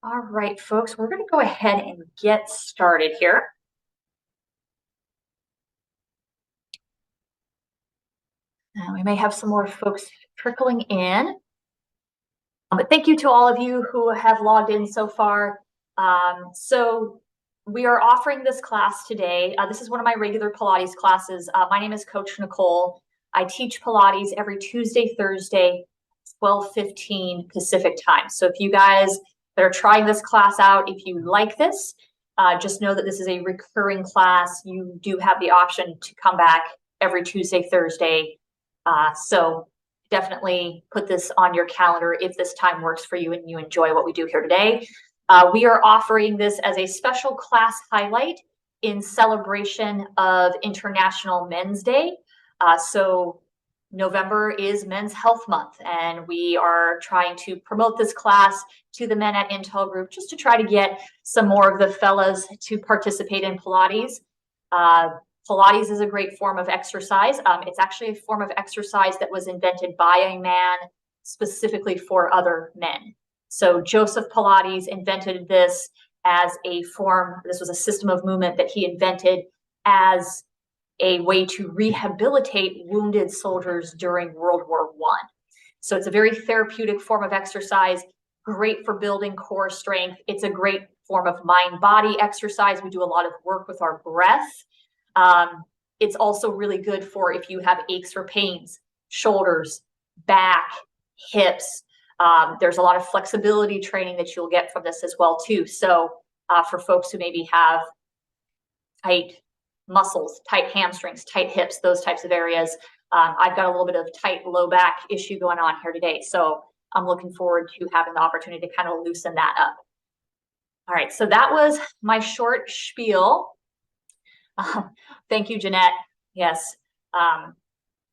All right, folks, we're going to go ahead and get started here. We may have some more folks trickling in. But thank you to all of you who have logged in so far. So we are offering this class today. This is one of my regular Pilates classes. My name is Coach Nichole. I teach Pilates every Tuesday, Thursday, 12:15 Pacific time. So if you guys that are trying this class out, if you like this, just know that this is a recurring class. You do have the option to come back every Tuesday, Thursday. So definitely put this on your calendar if this time works for you and you enjoy what we do here today. We are offering this as a special class highlight in celebration of International Men's Day. So November is Men's Health Month, and we are trying to promote this class to the men at Intel Group just to try to get some more of the fellas to participate in Pilates. Pilates is a great form of exercise. It's actually a form of exercise that was invented by a man specifically for other men. So Joseph Pilates invented this as a form. This was a system of movement that he invented as a way to rehabilitate wounded soldiers during World War I. So it's a very therapeutic form of exercise, great for building core strength. It's a great form of mind-body exercise. We do a lot of work with our breath. It's also really good for if you have aches or pains, shoulders, back, hips. There's a lot of flexibility training that you'll get from this as well too. So for folks who maybe have tight muscles, tight hamstrings, tight hips, those types of areas, I've got a little bit of tight low back issue going on here today. So I'm looking forward to having the opportunity to kind of loosen that up. All right, so that was my short spiel. Thank you, Jeanette. Yes.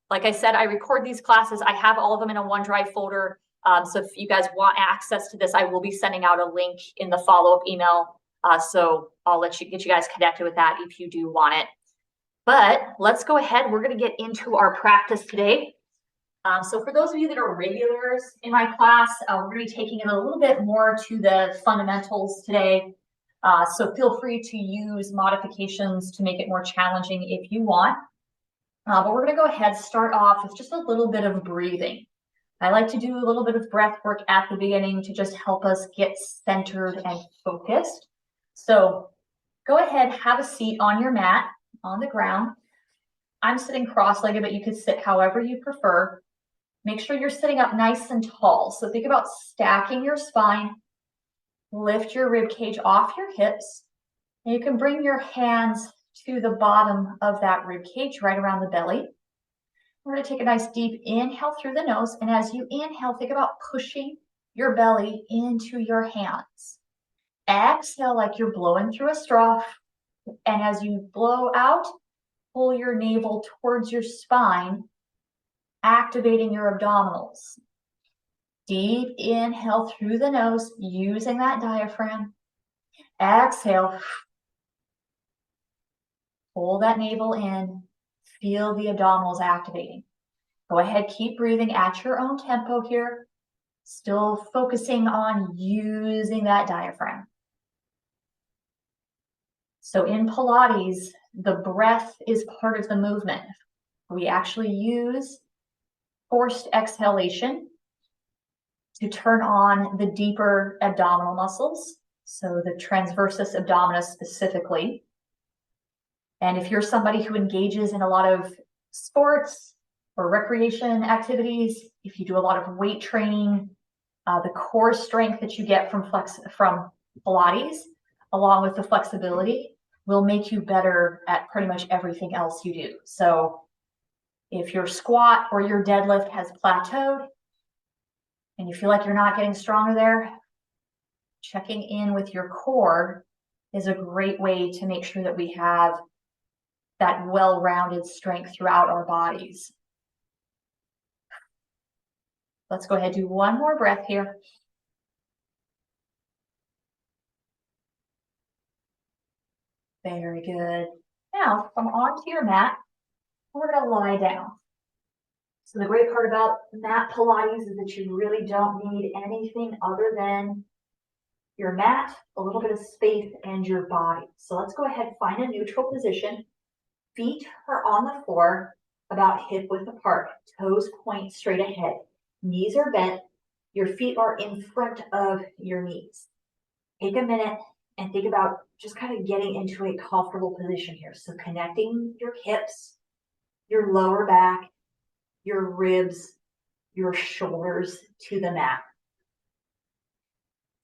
Like I said, I record these classes. I have all of them in a OneDrive folder. So if you guys want access to this, I will be sending out a link in the follow-up email. So I'll get you guys connected with that if you do want it. But let's go ahead. We're going to get into our practice today. So for those of you that are regulars in my class, we're going to be taking it a little bit more to the fundamentals today. So feel free to use modifications to make it more challenging if you want. But we're going to go ahead, start off with just a little bit of breathing. I like to do a little bit of breath work at the beginning to just help us get centered and focused. So go ahead, have a seat on your mat, on the ground. I'm sitting cross-legged, but you could sit however you prefer. Make sure you're sitting up nice and tall. So think about stacking your spine. Lift your rib cage off your hips. And you can bring your hands to the bottom of that rib cage, right around the belly. We're going to take a nice deep inhale through the nose. And as you inhale, think about pushing your belly into your hands. Exhale like you're blowing through a straw. And as you blow out, pull your navel towards your spine, activating your abdominals. Deep inhale through the nose, using that diaphragm. Exhale. Pull that navel in. Feel the abdominals activating. Go ahead, keep breathing at your own tempo here. Still focusing on using that diaphragm. So in Pilates, the breath is part of the movement. We actually use forced exhalation to turn on the deeper abdominal muscles, so the transversus abdominis specifically. And if you're somebody who engages in a lot of sports or recreation activities, if you do a lot of weight training, the core strength that you get from Pilates, along with the flexibility, will make you better at pretty much everything else you do. So if your squat or your deadlift has plateaued and you feel like you're not getting stronger there, checking in with your core is a great way to make sure that we have that well-rounded strength throughout our bodies. Let's go ahead and do one more breath here. Very good. Now, come onto your mat. We're going to lie down. So the great part about mat Pilates is that you really don't need anything other than your mat, a little bit of space, and your body. So let's go ahead, find a neutral position. Feet are on the floor, about hip width apart, toes point straight ahead. Knees are bent, your feet are in front of your knees. Take a minute and think about just kind of getting into a comfortable position here. So connecting your hips, your lower back, your ribs, your shoulders to the mat.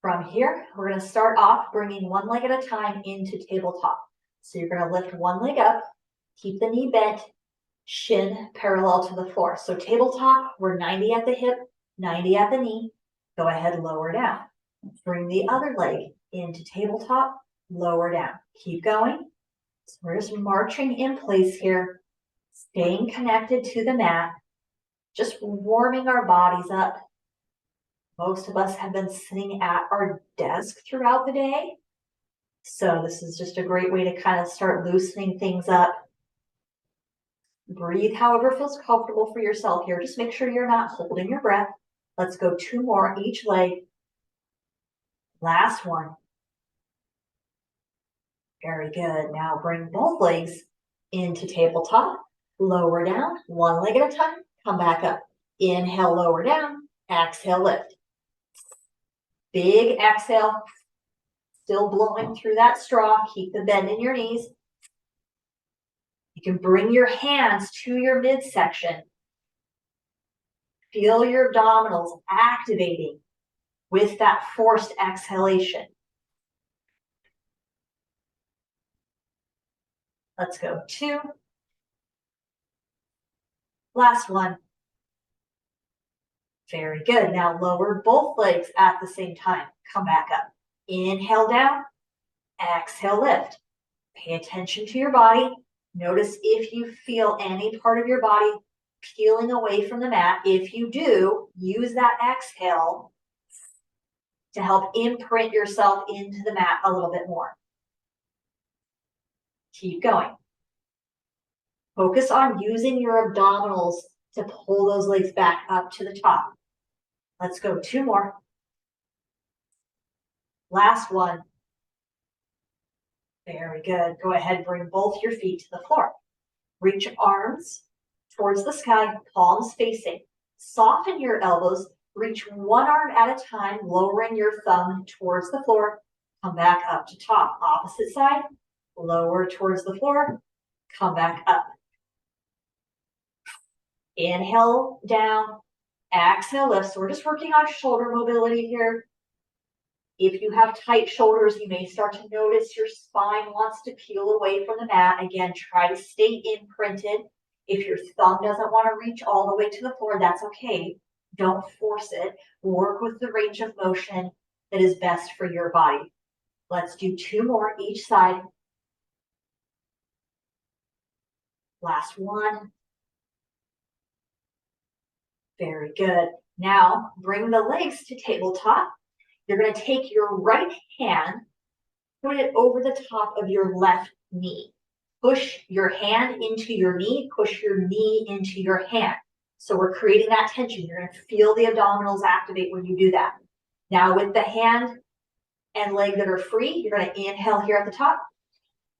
From here, we're going to start off bringing one leg at a time into tabletop. So you're going to lift one leg up, keep the knee bent, shin parallel to the floor. So tabletop, we're 90 at the hip, 90 at the knee. Go ahead, lower down. Bring the other leg into tabletop, lower down. Keep going. So we're just marching in place here, staying connected to the mat, just warming our bodies up. Most of us have been sitting at our desk throughout the day. So this is just a great way to kind of start loosening things up. Breathe however feels comfortable for yourself here. Just make sure you're not holding your breath. Let's go 2 more each leg. Last one. Very good. Now bring both legs into tabletop. Lower down, one leg at a time. Come back up. Inhale, lower down. Exhale, lift. Big exhale. Still blowing through that straw. Keep the bend in your knees. You can bring your hands to your midsection. Feel your abdominals activating with that forced exhalation. Let's go 2. Last one. Very good. Now lower both legs at the same time. Come back up. Inhale down. Exhale, lift. Pay attention to your body. Notice if you feel any part of your body peeling away from the mat. If you do, use that exhale to help imprint yourself into the mat a little bit more. Keep going. Focus on using your abdominals to pull those legs back up to the top. Let's go 2 more. Last one. Very good. Go ahead, bring both your feet to the floor. Reach arms towards the sky, palms facing. Soften your elbows. Reach one arm at a time, lowering your thumb towards the floor. Come back up to top. Opposite side, lower towards the floor. Come back up. Inhale down, exhale lift. So we're just working on shoulder mobility here. If you have tight shoulders, you may start to notice your spine wants to peel away from the mat. Again, try to stay imprinted. If your thumb doesn't want to reach all the way to the floor, that's okay. Don't force it. Work with the range of motion that is best for your body. Let's do 2 more each side. Last one. Very good. Now bring the legs to tabletop. You're going to take your right hand, put it over the top of your left knee. Push your hand into your knee, push your knee into your hand. So we're creating that tension. You're going to feel the abdominals activate when you do that. Now with the hand and leg that are free, you're going to inhale here at the top.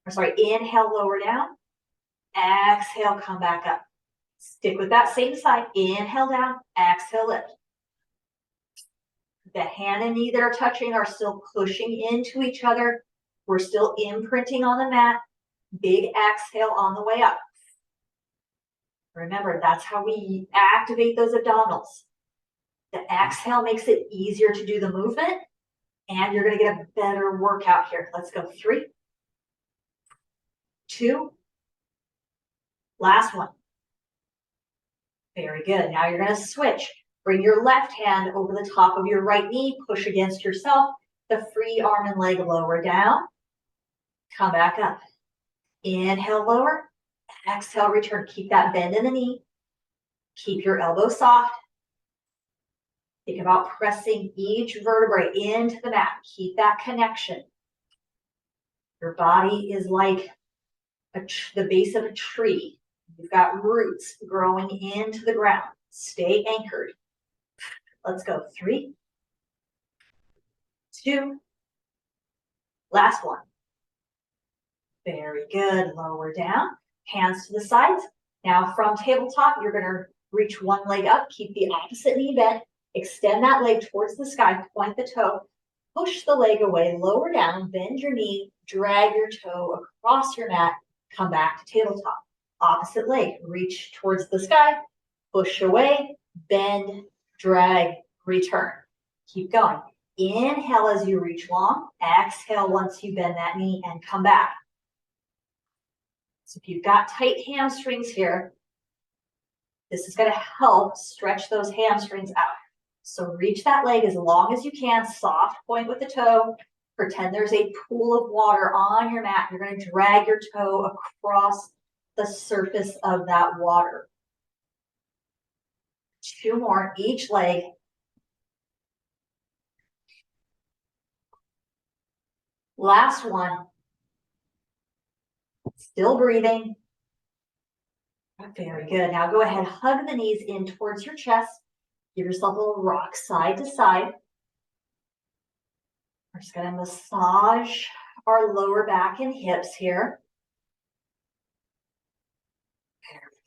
Inhale, lower down. Exhale, come back up. Stick with that same side. Inhale down, exhale lift. The hand and knee that are touching are still pushing into each other. We're still imprinting on the mat. Big exhale on the way up. Remember, that's how we activate those abdominals. The exhale makes it easier to do the movement, and you're going to get a better workout here. Let's go 3, 2, last one. Very good. Now you're going to switch. Bring your left hand over the top of your right knee. Push against yourself. The free arm and leg lower down. Come back up. Inhale, lower. Exhale, return. Keep that bend in the knee. Keep your elbow soft. Think about pressing each vertebrae into the mat. Keep that connection. Your body is like the base of a tree. You've got roots growing into the ground. Stay anchored. Let's go 3, 2, Last one. Very good. Lower down, hands to the sides. Now from tabletop, you're gonna reach one leg up, keep the opposite knee bent, extend that leg towards the sky, point the toe, push the leg away, lower down, bend your knee, drag your toe across your mat, come back to tabletop. Opposite leg, reach towards the sky, push away, bend, drag, return. Keep going. Inhale as you reach long, exhale once you bend that knee and come back. So if you've got tight hamstrings here, this is going to help stretch those hamstrings out. So reach that leg as long as you can, soft point with the toe. Pretend there's a pool of water on your mat. You're going to drag your toe across the surface of that water. 2 more, each leg. Last one. Still breathing. Very good. Now go ahead, hug the knees in towards your chest. Give yourself a little rock side to side. We're just going to massage our lower back and hips here.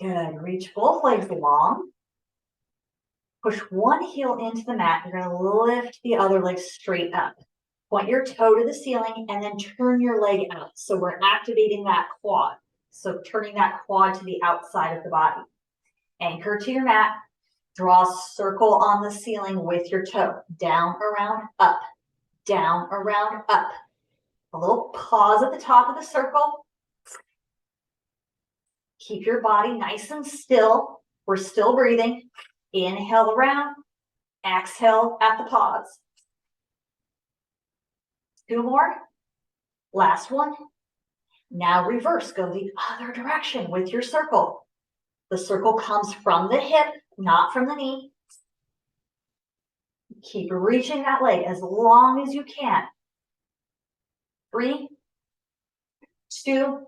Very good. Reach both legs long. Push one heel into the mat. You're going to lift the other leg straight up. Point your toe to the ceiling and then turn your leg out. So we're activating that quad. So turning that quad to the outside of the body. Anchor to your mat. Draw a circle on the ceiling with your toe. Down, around, up. Down, around, up. A little pause at the top of the circle. Keep your body nice and still. We're still breathing. Inhale around. Exhale at the pause. 2 more. Last one. Now reverse. Go the other direction with your circle. The circle comes from the hip, not from the knee. Keep reaching that leg as long as you can. 3, 2,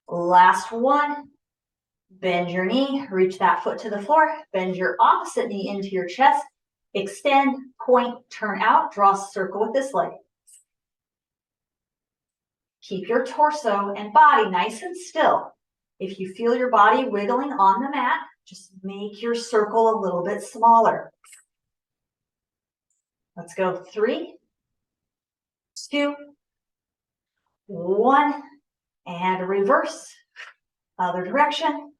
last one. Bend your knee, reach that foot to the floor, bend your opposite knee into your chest, extend, point, turn out, draw a circle with this leg. Keep your torso and body nice and still. If you feel your body wiggling on the mat, just make your circle a little bit smaller. Let's go. 3, 2, 1, and reverse. Other direction.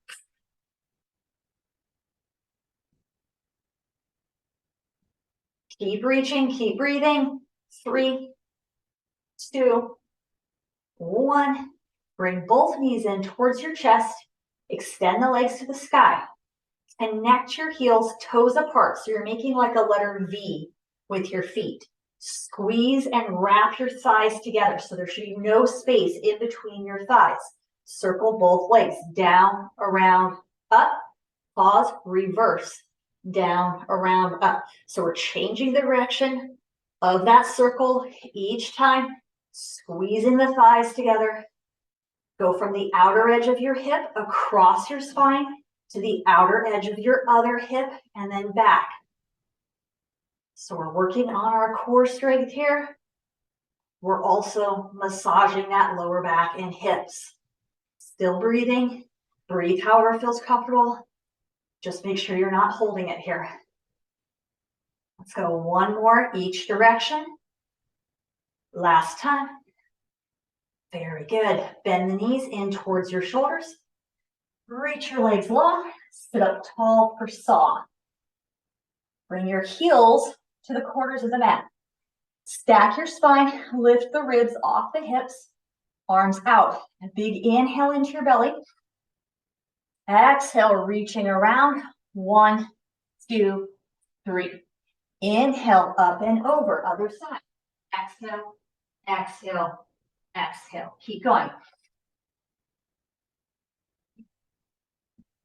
Keep reaching, keep breathing. 3, 2, 1. Bring both knees in towards your chest. Extend the legs to the sky. Connect your heels, toes apart. So you're making like a letter V with your feet. Squeeze and wrap your thighs together. So there should be no space in between your thighs. Circle both legs. Down, around, up. Pause, reverse. Down, around, up. So we're changing the direction of that circle each time. Squeezing the thighs together. Go from the outer edge of your hip across your spine to the outer edge of your other hip and then back. So we're working on our core strength here. We're also massaging that lower back and hips. Still breathing. Breathe however feels comfortable. Just make sure you're not holding it here. Let's go 1 more each direction. Last time. Very good. Bend the knees in towards your shoulders. Reach your legs long. Sit up tall for saw. Bring your heels to the corners of the mat. Stack your spine. Lift the ribs off the hips. Arms out. A big inhale into your belly. Exhale, reaching around. 1, 2, 3. Inhale, up and over. Other side. Exhale, exhale, exhale. Keep going.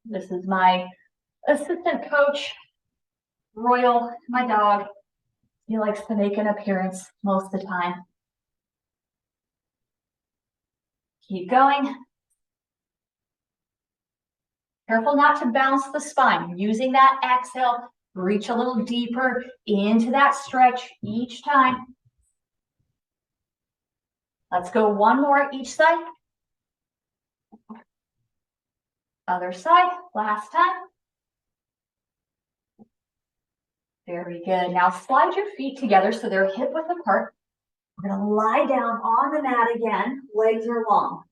This is my assistant coach, Royal, my dog. He likes to make an appearance most of the time. Keep going. Careful not to bounce the spine. Using that exhale, reach a little deeper into that stretch each time. Let's go one more each side. Other side, last time. Very good. Now slide your feet together so they're hip width apart. We're gonna lie down on the mat again, legs are long.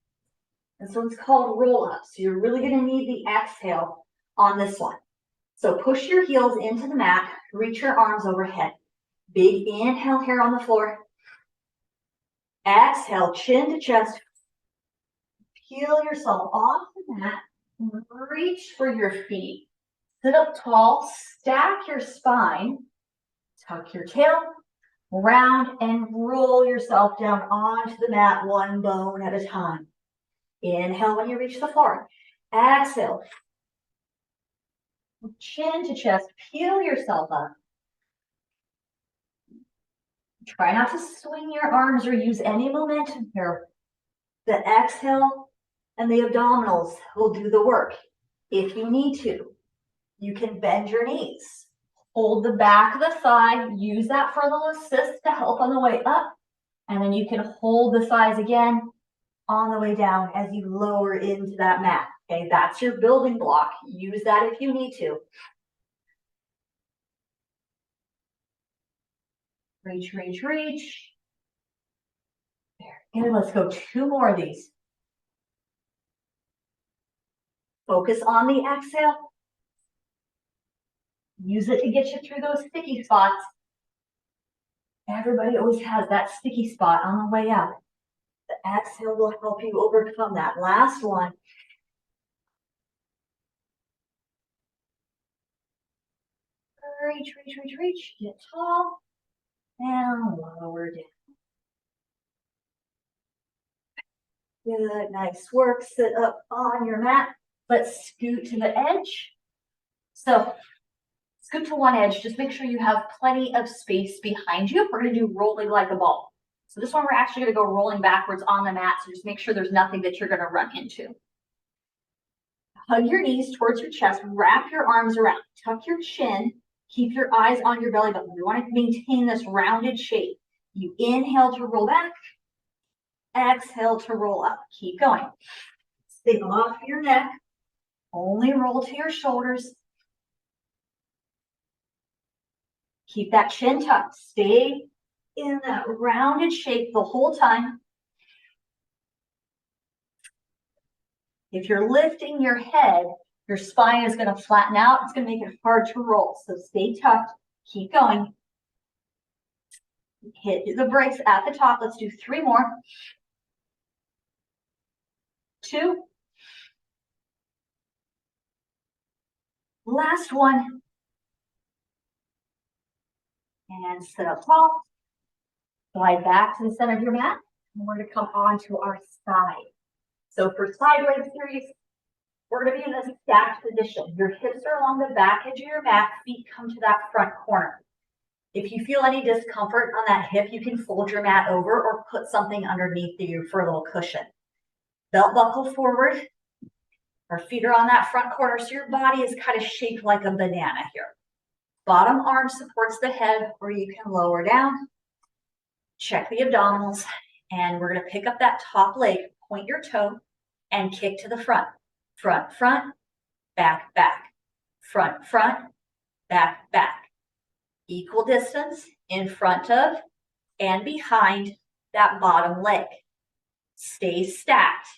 And so it's called roll up. So you're really gonna need the exhale on this one. So push your heels into the mat, reach your arms overhead. Big inhale here on the floor. Exhale, chin to chest. Peel yourself off the mat. Reach for your feet. Sit up tall, stack your spine, tuck your tail, round and roll yourself down onto the mat, one bone at a time. Inhale when you reach the floor. Exhale. Chin to chest, peel yourself up. Try not to swing your arms or use any momentum here. The exhale and the abdominals will do the work. If you need to, you can bend your knees. Hold the back of the thigh, use that for a little assist to help on the way up. And then you can hold the thighs again on the way down as you lower into that mat. Okay, that's your building block. Use that if you need to. Reach, reach, reach. There. Good. Let's go 2 more of these. Focus on the exhale. Use it to get you through those sticky spots. Everybody always has that sticky spot on the way out. The exhale will help you overcome that. Last one. Reach, reach, reach, reach. Get tall and lower down. Good, nice work. Sit up on your mat. Let's scoot to the edge. So scoot to one edge. Just make sure you have plenty of space behind you. We're going to do rolling like a ball. So this one, we're actually going to go rolling backwards on the mat. So just make sure there's nothing that you're going to run into. Hug your knees towards your chest. Wrap your arms around. Tuck your chin. Keep your eyes on your belly button. We want to maintain this rounded shape. You inhale to roll back. Exhale to roll up. Keep going. Stay off your neck. Only roll to your shoulders. Keep that chin tucked. Stay in that rounded shape the whole time. If you're lifting your head, your spine is going to flatten out. It's going to make it hard to roll. So stay tucked. Keep going. Hit the brakes at the top. Let's do 3 more. 2. Last one. And sit up tall. Slide back to the center of your mat. And we're going to come onto our side. So for side leg series, we're going to be in this stacked position. Your hips are along the back edge of your mat. Feet come to that front corner. If you feel any discomfort on that hip, you can fold your mat over or put something underneath you for a little cushion. Belt buckle forward. Our feet are on that front corner, so your body is kind of shaped like a banana here. Bottom arm supports the head, or you can lower down. Check the abdominals, and we're going to pick up that top leg, point your toe, and kick to the front. Front, front, back, back. Front, front, back, back. Equal distance in front of and behind that bottom leg. Stay stacked.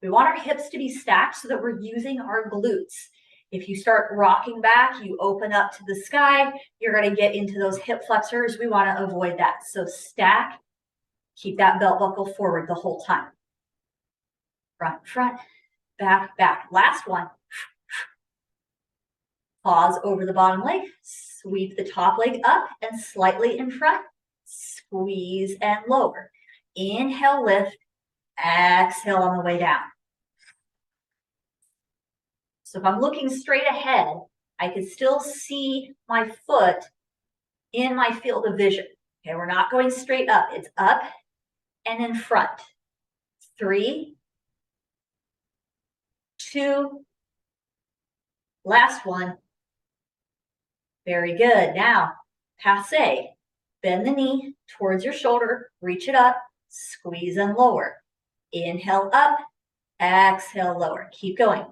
We want our hips to be stacked so that we're using our glutes. If you start rocking back, you open up to the sky, you're going to get into those hip flexors. We want to avoid that. So stack, keep that belt buckle forward the whole time. Front, front, back, back. Last one. Pause over the bottom leg, sweep the top leg up and slightly in front, squeeze and lower. Inhale, lift, exhale on the way down. So if I'm looking straight ahead, I can still see my foot in my field of vision. Okay, we're not going straight up. It's up and in front. 3, 2, last one. Very good. Now, passe. Bend the knee towards your shoulder, reach it up, squeeze and lower. Inhale up, exhale lower. Keep going.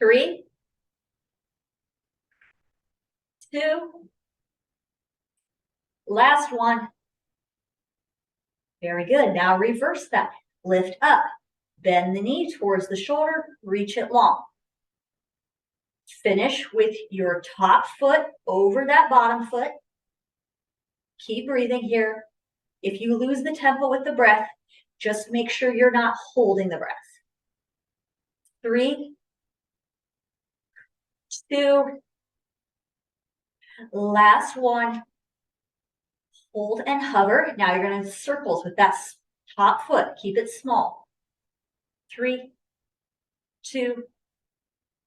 3, 2, last one. Very good. Now reverse that. Lift up, bend the knee towards the shoulder, reach it long. Finish with your top foot over that bottom foot. Keep breathing here. If you lose the tempo with the breath, just make sure you're not holding the breath. 3, 2, last one. Hold and hover. Now you're going to circles with that top foot. Keep it small. 3, 2,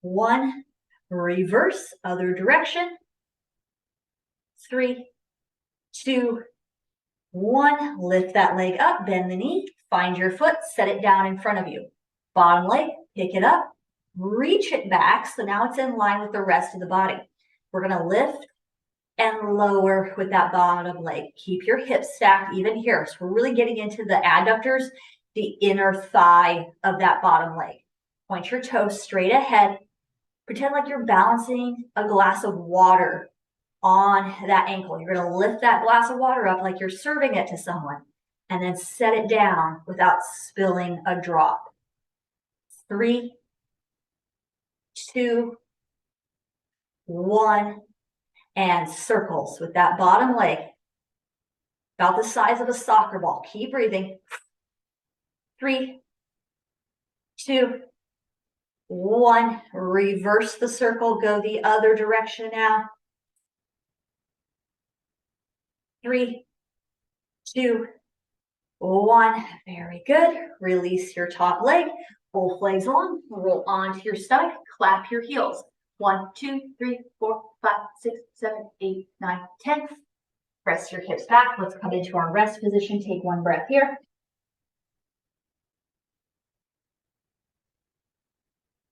1. Reverse, other direction. 3, 2, 1. Lift that leg up, bend the knee, find your foot, set it down in front of you. Bottom leg, pick it up, reach it back, so now it's in line with the rest of the body. We're going to lift and lower with that bottom leg. Keep your hips stacked even here. So we're really getting into the adductors, the inner thigh of that bottom leg. Point your toes straight ahead. Pretend like you're balancing a glass of water on that ankle. You're going to lift that glass of water up like you're serving it to someone, and then set it down without spilling a drop. 3, 2, 1, and circles with that bottom leg, about the size of a soccer ball. Keep breathing. 3, 2, 1. Reverse the circle, go the other direction now. 3, 2, 1. Very good. Release your top leg. Both legs long. Roll onto your stomach. Clap your heels. 1, 2, 3, 4, 5, 6, 7, 8, 9, 10. Press your hips back. Let's come into our rest position. Take one breath here.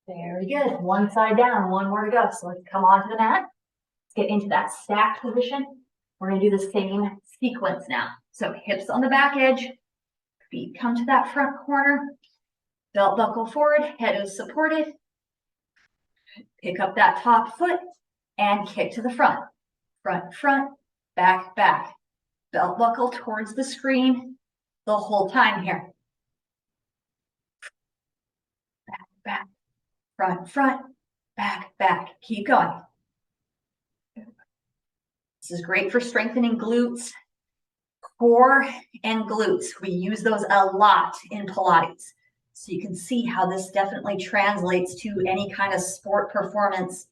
Very good. One side down, one more to go. So let's come onto the mat. Let's get into that stacked position. We're going to do the same sequence now. So hips on the back edge, feet come to that front corner, belt buckle forward, head is supported. Pick up that top foot and kick to the front. Front, front, back, back. Belt buckle towards the screen the whole time here. Back, back, front, front, back, back. Keep going. This is great for strengthening glutes, core, and glutes. We use those a lot in Pilates. So you can see how this definitely translates to any kind of sport performance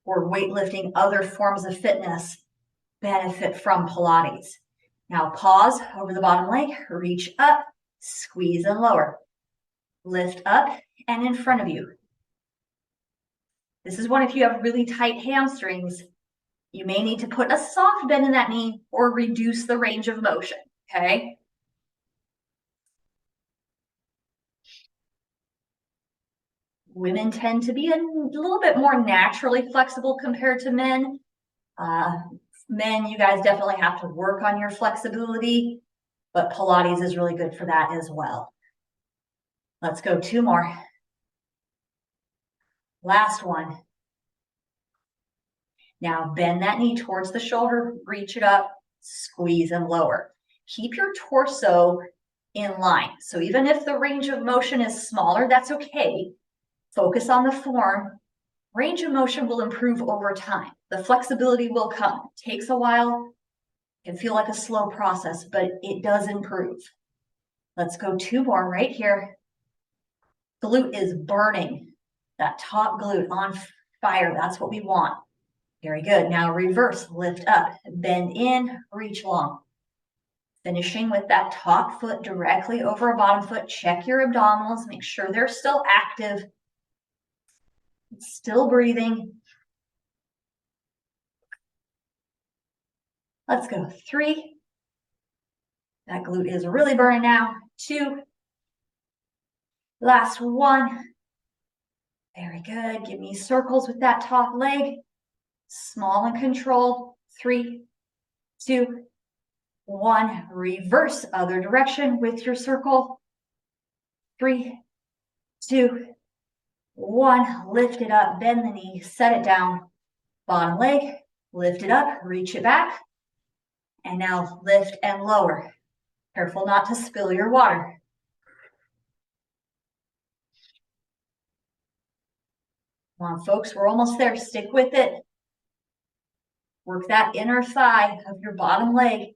or weightlifting, other forms of fitness benefit from Pilates. Now pause over the bottom leg, reach up, squeeze and lower. Lift up and in front of you. This is one if you have really tight hamstrings, you may need to put a soft bend in that knee or reduce the range of motion, okay? Women tend to be a little bit more naturally flexible compared to men. Men, you guys definitely have to work on your flexibility, but Pilates is really good for that as well. Let's go 2 more. Last one. Now bend that knee towards the shoulder, reach it up, squeeze and lower. Keep your torso in line. So even if the range of motion is smaller, that's okay. Focus on the form. Range of motion will improve over time. The flexibility will come. It takes a while. It can feel like a slow process, but it does improve. Let's go 2 more right here. Glute is burning. That top glute on fire. That's what we want. Very good. Now reverse, lift up, bend in, reach long. Finishing with that top foot directly over a bottom foot. Check your abdominals. Make sure they're still active. Still breathing. Let's go 3. That glute is really burning now. 2. Last 1. Very good. Give me circles with that top leg. Small and controlled. 3, 2, 1. Reverse other direction with your circle. 3, 2, 1. Lift it up, bend the knee, set it down. Bottom leg, lift it up, reach it back. And now lift and lower. Careful not to spill your water. Come on, folks, we're almost there. Stick with it. Work that inner thigh of your bottom leg.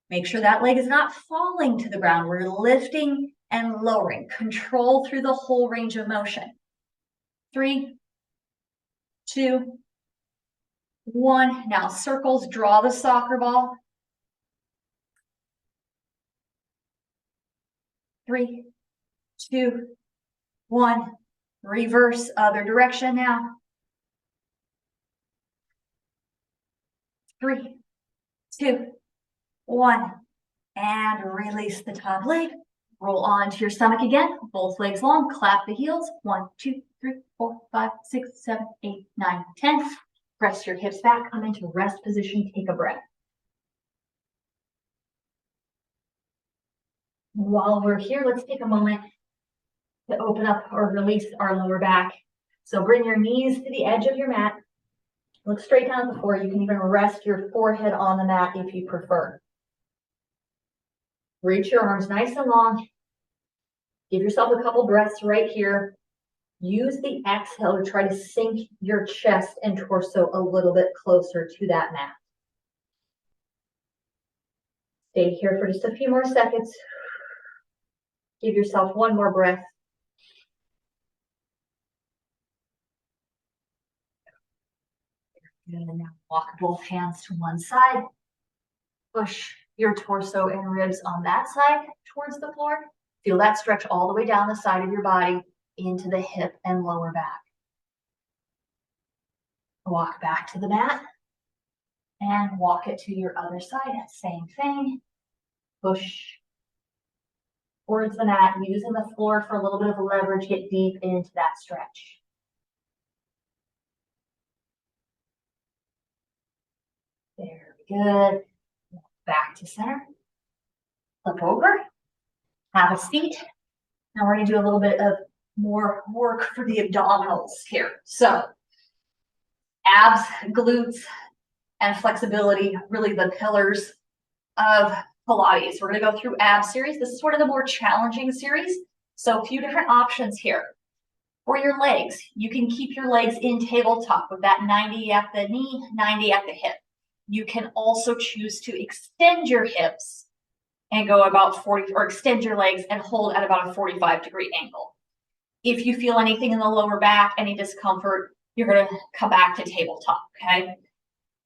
Make sure that leg is not falling to the ground. We're lifting and lowering. Control through the whole range of motion. 3, 2, 1. Now circles, draw the soccer ball. 3, 2, 1. Reverse other direction now. 3, 2, 1. And release the top leg. Roll onto your stomach again. Both legs long. Clap the heels. 1, 2, 3, 4, 5, 6, 7, 8, 9, 10. Press your hips back. Come into rest position. Take a breath. While we're here, let's take a moment to open up or release our lower back. So bring your knees to the edge of your mat. Look straight down at the floor. You can even rest your forehead on the mat if you prefer. Reach your arms nice and long. Give yourself a couple breaths right here. Use the exhale to try to sink your chest and torso a little bit closer to that mat. Stay here for just a few more seconds. Give yourself one more breath. And now walk both hands to one side. Push your torso and ribs on that side towards the floor. Feel that stretch all the way down the side of your body into the hip and lower back. Walk back to the mat and walk it to your other side. Same thing. Push towards the mat, using the floor for a little bit of leverage. Get deep into that stretch. Very good. Back to center. Flip over. Have a seat. Now we're going to do a little bit of more work for the abdominals here. So abs, glutes, and flexibility, really the pillars of Pilates. We're going to go through ab series. This is one of the more challenging series. So a few different options here. For your legs, you can keep your legs in tabletop with that 90 at the knee, 90 at the hip. You can also choose to extend your hips and go about 40, or extend your legs and hold at about a 45-degree angle. If you feel anything in the lower back, any discomfort, you're going to come back to tabletop, okay?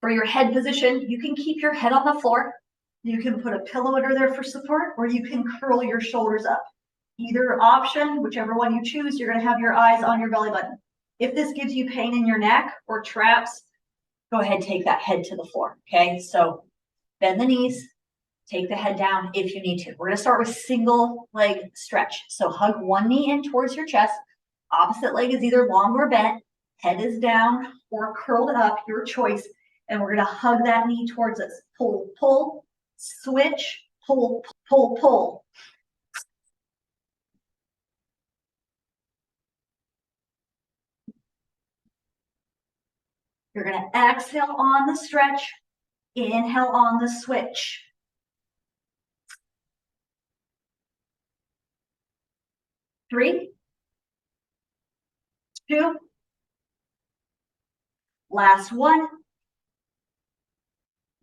For your head position, you can keep your head on the floor. You can put a pillow under there for support, or you can curl your shoulders up. Either option, whichever one you choose, you're going to have your eyes on your belly button. If this gives you pain in your neck or traps, go ahead, take that head to the floor, okay? So bend the knees, take the head down if you need to. We're going to start with single leg stretch. So hug one knee in towards your chest. Opposite leg is either long or bent. Head is down or curled up, your choice. And we're going to hug that knee towards us. Pull, pull, switch, pull, pull, pull. You're going to exhale on the stretch, inhale on the switch. Three, two, last one.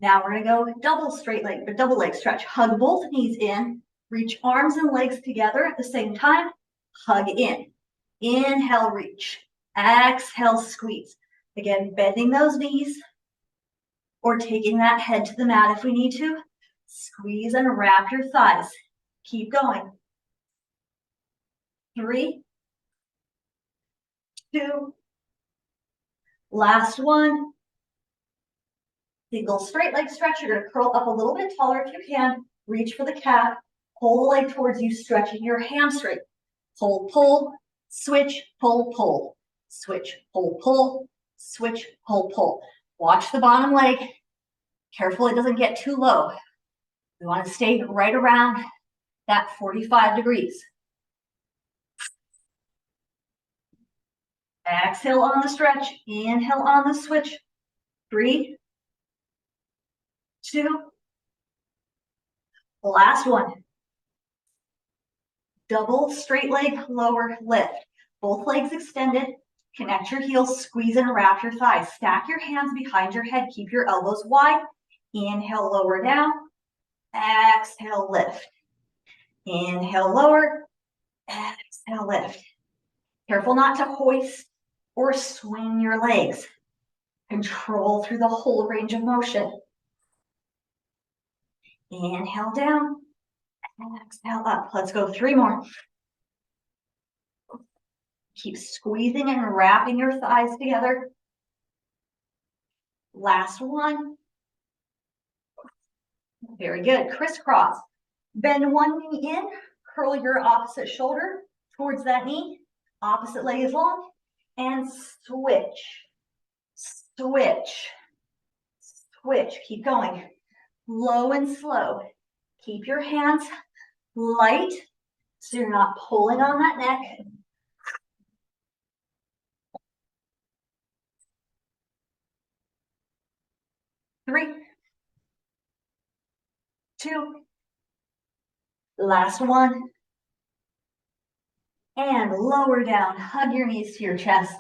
Now we're going to go double leg stretch. Hug both knees in, reach arms and legs together at the same time. Hug in. Inhale, reach. Exhale, squeeze. Again, bending those knees or taking that head to the mat if we need to. Squeeze and wrap your thighs. Keep going. 3, 2, last one. Single straight leg stretch. You're going to curl up a little bit taller if you can. Reach for the calf. Pull the leg towards you, stretching your hamstring. Pull, pull, switch, pull, pull. switch, pull, pull, switch, pull, pull. Watch the bottom leg. Careful it doesn't get too low. We want to stay right around that 45 degrees. Exhale on the stretch, inhale on the switch. 3, 2, last one. Double straight leg, lower lift. Both legs extended. Connect your heels, squeeze and wrap your thighs. Stack your hands behind your head. Keep your elbows wide. Inhale, lower down. Exhale, lift. Inhale, lower. Exhale, lift. Careful not to hoist or swing your legs. Control through the whole range of motion. Inhale down. Exhale up. Let's go 3 more. Keep squeezing and wrapping your thighs together. Last one. Very good. Crisscross. Bend one knee in. Curl your opposite shoulder towards that knee. Opposite leg is long. And switch. Switch. Switch. Keep going. Low and slow. Keep your hands light so you're not pulling on that neck. 3, 2, last one. And lower down, hug your knees to your chest,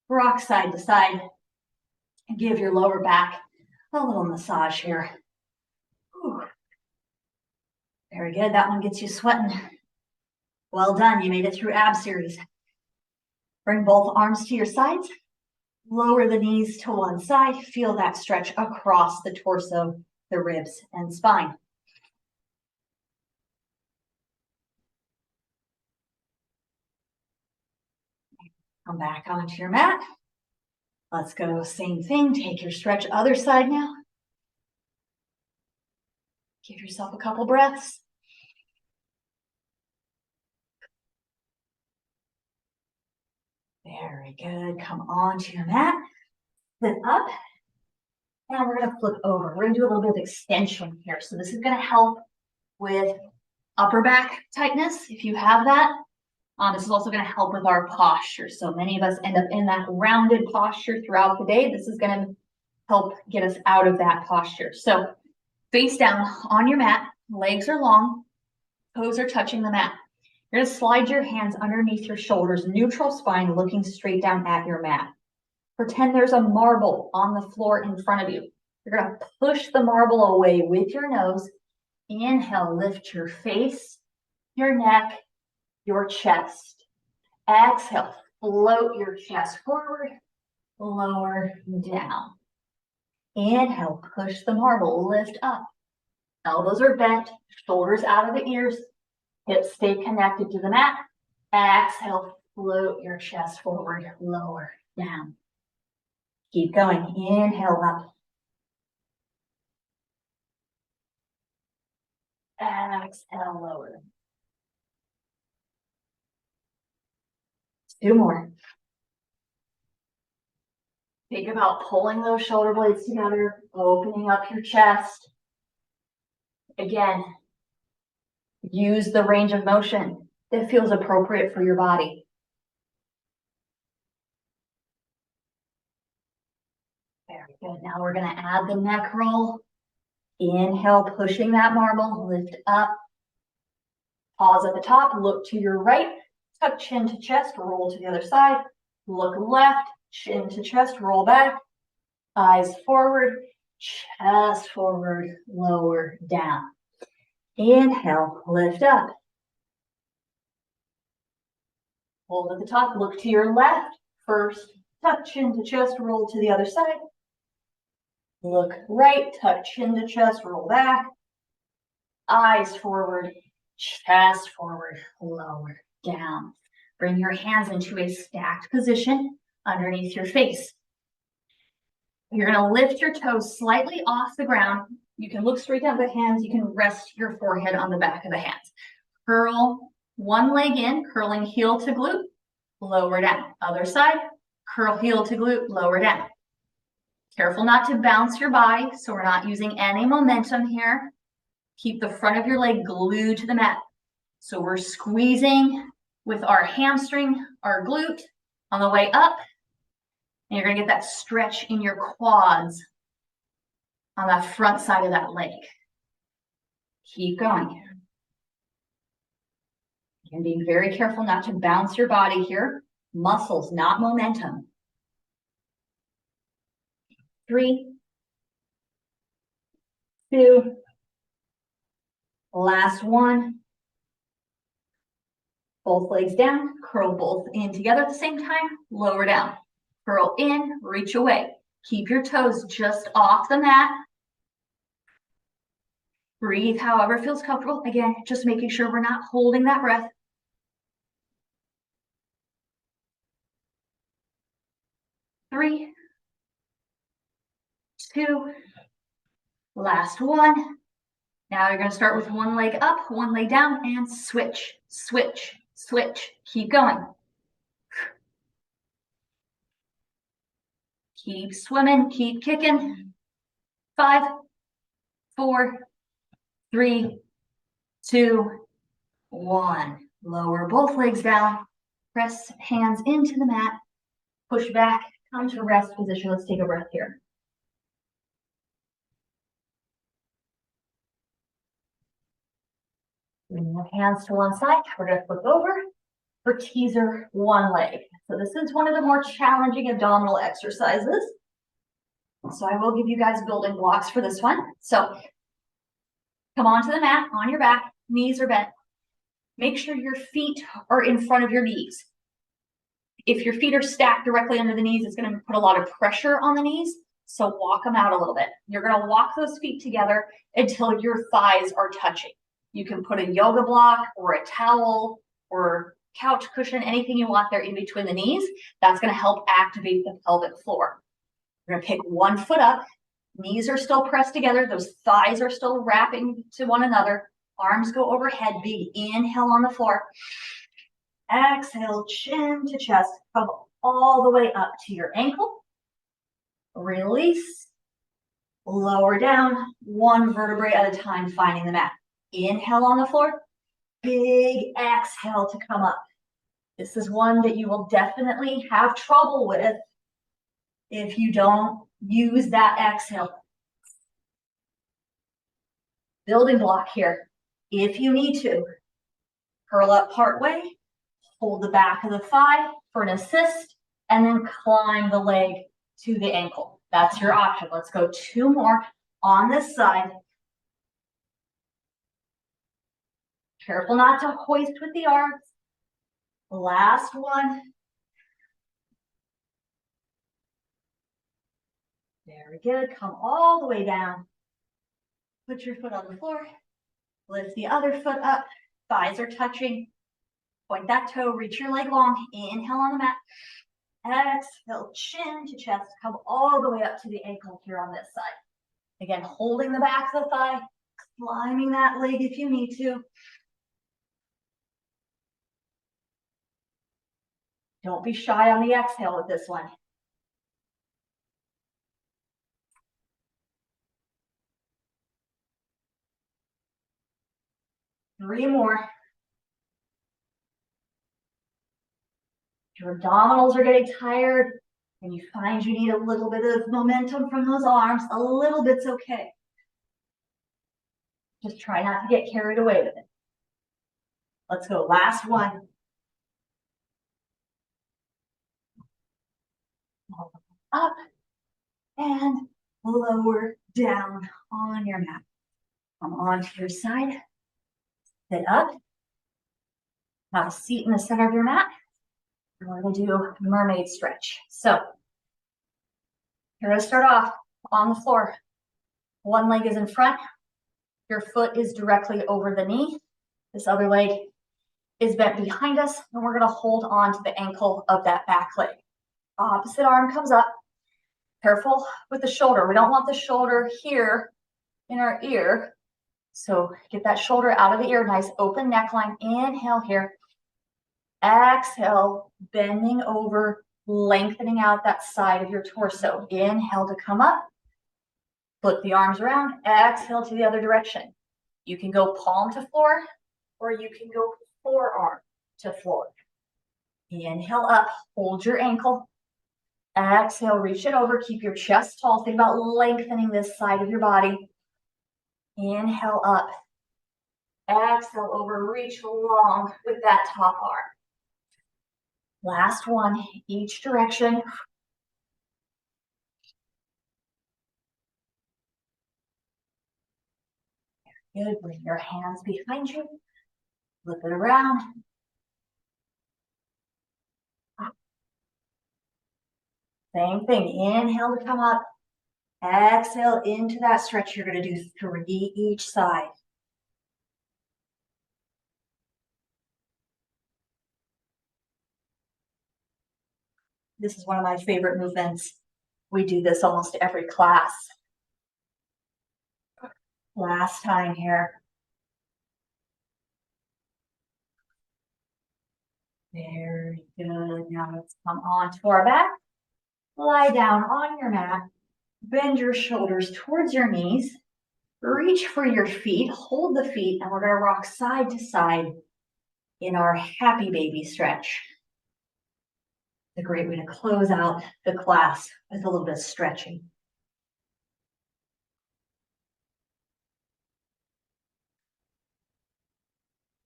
rock side to side. Give your lower back a little massage here. Whew. Very good, that one gets you sweating. Well done, you made it through ab series. Bring both arms to your sides. Lower the knees to one side. Feel that stretch across the torso, the ribs, and spine. Come back onto your mat. Let's go, same thing. Take your stretch other side now. Give yourself a couple breaths. Very good. Come onto your mat. Sit up. And we're going to flip over. We're going to do a little bit of extension here. So this is going to help with upper back tightness, if you have that. This is also going to help with our posture. So many of us end up in that rounded posture throughout the day. This is going to help get us out of that posture. So face down on your mat, legs are long, toes are touching the mat. You're going to slide your hands underneath your shoulders, neutral spine, looking straight down at your mat. Pretend there's a marble on the floor in front of you. You're going to push the marble away with your nose. Inhale, lift your face, your neck, your chest. Exhale, float your chest forward, lower, down. Inhale, push the marble, lift up. Elbows are bent, shoulders out of the ears, hips stay connected to the mat. Exhale, float your chest forward, lower, down. Keep going. Inhale up. Exhale, lower. 2 more. Think about pulling those shoulder blades together, opening up your chest. Again, use the range of motion that feels appropriate for your body. Very good. Now we're going to add the neck roll. Inhale, pushing that marble, lift up. Pause at the top, look to your right, tuck chin to chest, roll to the other side. Look left, chin to chest, roll back. Eyes forward, chest forward, lower, down. Inhale, lift up. Hold at the top, look to your left. First, tuck chin to chest, roll to the other side. Look right, tuck chin to chest, roll back. Eyes forward, chest forward, lower, down. Bring your hands into a stacked position underneath your face. You're going to lift your toes slightly off the ground. You can look straight down the hands. You can rest your forehead on the back of the hands. Curl one leg in, curling heel to glute, lower down. Other side, curl heel to glute, lower down. Careful not to bounce your body, so we're not using any momentum here. Keep the front of your leg glued to the mat. So we're squeezing with our hamstring, our glute on the way up, and you're gonna get that stretch in your quads on that front side of that leg. Keep going. And being very careful not to bounce your body here. Muscles, not momentum. 3, 2, last one. Both legs down, curl both in together at the same time, lower down. Curl in, reach away. Keep your toes just off the mat. Breathe however feels comfortable. Again, just making sure we're not holding that breath. 3, 2, last one. Now you're going to start with one leg up, one leg down, and switch, switch, switch. Keep going. Keep swimming, keep kicking. 5, 4, 3, 2, 1. Lower both legs down. Press hands into the mat. Push back, come to rest position. Let's take a breath here. Bring your hands to one side. We're going to flip over for teaser one leg. So this is one of the more challenging abdominal exercises. So I will give you guys building blocks for this one. So come onto the mat, on your back, knees are bent. Make sure your feet are in front of your knees. If your feet are stacked directly under the knees, it's going to put a lot of pressure on the knees. So walk them out a little bit. You're going to walk those feet together until your thighs are touching. You can put a yoga block or a towel or couch cushion, anything you want there in between the knees. That's going to help activate the pelvic floor. You're going to pick one foot up. Knees are still pressed together. Those thighs are still wrapping to one another. Arms go overhead. Big inhale on the floor. Exhale, chin to chest. Come all the way up to your ankle. Release. Lower down. One vertebrae at a time, finding the mat. Inhale on the floor. Big exhale to come up. This is one that you will definitely have trouble with if you don't use that exhale. Building block here. If you need to, curl up part way, hold the back of the thigh for an assist, and then climb the leg to the ankle. That's your option. Let's go 2 more on this side. Careful not to hoist with the arms. Last one. Very good. Come all the way down. Put your foot on the floor. Lift the other foot up. Thighs are touching. Point that toe. Reach your leg long. Inhale on the mat. Exhale, chin to chest. Come all the way up to the ankle here on this side. Again, holding the back of the thigh. Climbing that leg if you need to. Don't be shy on the exhale with this one. Three more. Your abdominals are getting tired and you find you need a little bit of momentum from those arms. A little bit's okay. Just try not to get carried away with it. Let's go. Last one. Up and lower down on your mat. Come onto your side. Sit up. Have a seat in the center of your mat. We're going to do mermaid stretch. So you're going to start off on the floor. One leg is in front. Your foot is directly over the knee. This other leg is bent behind us, and we're going to hold on to the ankle of that back leg. Opposite arm comes up. Careful with the shoulder. We don't want the shoulder here in our ear. So get that shoulder out of the ear. Nice open neckline. Inhale here. Exhale, bending over lengthening out that side of your torso. Inhale to come up, flip the arms around, exhale to the other direction. You can go palm to floor, or you can go forearm to floor. Inhale up, hold your ankle. Exhale, reach it over, keep your chest tall. Think about lengthening this side of your body. Inhale up. Exhale over, reach long with that top arm. Last one, each direction. Good, bring your hands behind you. Flip it around. Same thing, inhale to come up. Exhale into that stretch. You're gonna do 3 each side. This is one of my favorite movements. We do this almost every class. Last time here. Very good. Now let's come onto our back. Lie down on your mat. Bend your shoulders towards your knees. Reach for your feet. Hold the feet, and we're going to rock side to side in our happy baby stretch. It's a great way to close out the class with a little bit of stretching.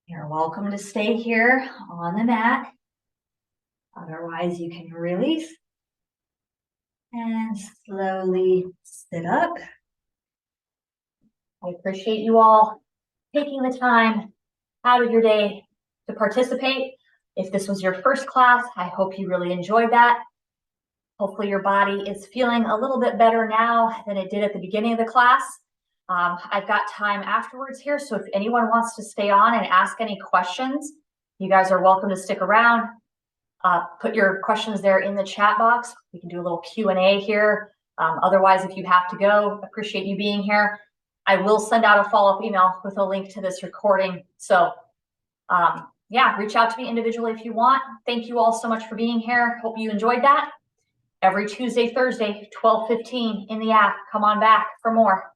You're welcome to stay here on the mat. Otherwise, you can release and slowly sit up. I appreciate you all taking the time out of your day to participate. If this was your first class, I hope you really enjoyed that. Hopefully your body is feeling a little bit better now than it did at the beginning of the class. I've got time afterwards here, so if anyone wants to stay on and ask any questions, you guys are welcome to stick around. Put your questions there in the chat box. We can do a little Q&A here. Otherwise, if you have to go, appreciate you being here. I will send out a follow-up email with a link to this recording. So yeah, reach out to me individually if you want. Thank you all so much for being here. Hope you enjoyed that. Every Tuesday, Thursday, 12:15 in the app. Come on back for more.